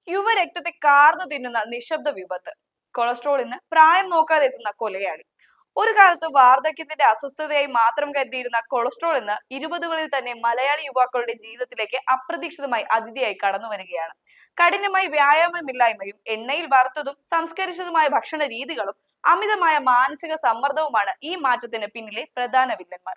യുവരക്തത്തെ കാർന്നു തിന്നുന്ന നിശബ്ദ വിപത്ത്. കൊളസ്ട്രോൾ ഇന്ന് പ്രായം നോക്കാതെ എത്തുന്ന കൊലയാളി. ഒരു കാലത്ത് വാർദ്ധക്യത്തിന്റെ അസ്വസ്ഥതയായി മാത്രം കരുതിയിരുന്ന കൊളസ്ട്രോൾ ഇന്ന് ഇരുപതുകളിൽ തന്നെ മലയാളി യുവാക്കളുടെ ജീവിതത്തിലേക്ക് അപ്രതീക്ഷിതമായി അതിഥിയായി കടന്നു വരികയാണ്. കഠിനമായി വ്യായാമമില്ലായ്മയും എണ്ണയിൽ വറുത്തതും സംസ്കരിച്ചതുമായ ഭക്ഷണ രീതികളും അമിതമായ മാനസിക സമ്മർദ്ദവുമാണ് ഈ മാറ്റത്തിന് പിന്നിലെ പ്രധാന വില്ലന്മാർ.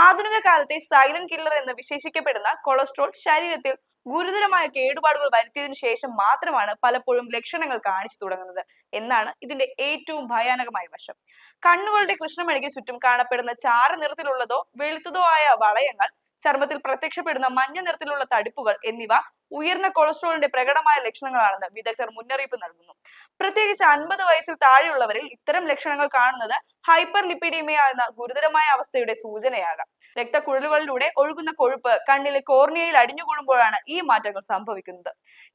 ആധുനിക കാലത്തെ സൈലന്റ് കില്ലർ എന്ന് വിശേഷിക്കപ്പെടുന്ന കൊളസ്ട്രോൾ ശരീരത്തിൽ ഗുരുതരമായ കേടുപാടുകൾ വരുത്തിയതിനു ശേഷം മാത്രമാണ് പലപ്പോഴും ലക്ഷണങ്ങൾ കാണിച്ചു തുടങ്ങുന്നത് എന്നാണ് ഇതിന്റെ ഏറ്റവും ഭയാനകമായ വശം. കണ്ണുകളുടെ കൃഷ്ണമണിക്ക് ചുറ്റും കാണപ്പെടുന്ന ചാര നിറത്തിലുള്ളതോ വെളുത്തതോ ആയ വളയങ്ങൾ, ചർമ്മത്തിൽ പ്രത്യക്ഷപ്പെടുന്ന മഞ്ഞ നിറത്തിലുള്ള തടിപ്പുകൾ എന്നിവ ഉയർന്ന കൊളസ്ട്രോളിന്റെ പ്രകടമായ ലക്ഷണങ്ങളാണെന്ന് വിദഗ്ധർ മുന്നറിയിപ്പ് നൽകുന്നു. പ്രത്യേകിച്ച് 50 വയസ്സിൽ താഴെയുള്ളവരിൽ ഇത്തരം ലക്ഷണങ്ങൾ കാണുന്നത് ഹൈപ്പർ ലിപ്പിഡീമിയ എന്ന ഗുരുതരമായ അവസ്ഥയുടെ സൂചനയാകാം. രക്തക്കുഴലുകളിലൂടെ ഒഴുകുന്ന കൊഴുപ്പ് കണ്ണിലെ കോർണിയയിൽ അടിഞ്ഞുകൂടുമ്പോഴാണ് ഈ മാറ്റങ്ങൾ സംഭവിക്കുന്നത്.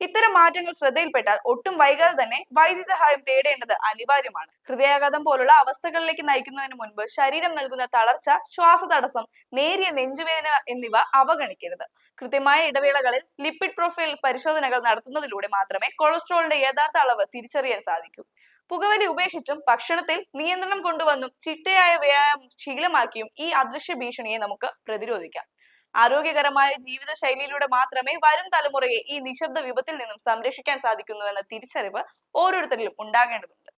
ഇത്തരം മാറ്റങ്ങൾ ശ്രദ്ധയിൽപ്പെട്ടാൽ ഒട്ടും വൈകാതെ തന്നെ വൈദ്യസഹായം തേടേണ്ടത് അനിവാര്യമാണ്. ഹൃദയാഘാതം പോലുള്ള അവസ്ഥകളിലേക്ക് നയിക്കുന്നതിന് മുൻപ് ശരീരം നൽകുന്ന തളർച്ച, ശ്വാസതടസ്സം, നേരിയ നെഞ്ചുവേദന എന്നിവ അവഗണിക്കരുത്. കൃത്യമായ ഇടവേളകളിൽ ലിപ്പിഡ് പ്രൊഫൈൽ പരിശോധനകൾ നടത്തുന്നതിലൂടെ മാത്രമേ കൊളസ്ട്രോളിന്റെ യഥാർത്ഥ അളവ് തിരിച്ചറിയാൻ സാധിക്കൂ. പുകവലി ഉപേക്ഷിച്ചും ഭക്ഷണത്തിൽ നിയന്ത്രണം കൊണ്ടുവന്നും ചിട്ടയായ വ്യായാമം ശീലമാക്കിയും ഈ അദൃശ്യ ഭീഷണിയെ നമുക്ക് പ്രതിരോധിക്കാം. ആരോഗ്യകരമായ ജീവിത ശൈലിയിലൂടെ മാത്രമേ വരും തലമുറയെ ഈ നിശബ്ദ വിപത്തിൽ നിന്നും സംരക്ഷിക്കാൻ സാധിക്കുന്നുവെന്ന തിരിച്ചറിവ് ഓരോരുത്തരിലും ഉണ്ടാകേണ്ടതുണ്ട്.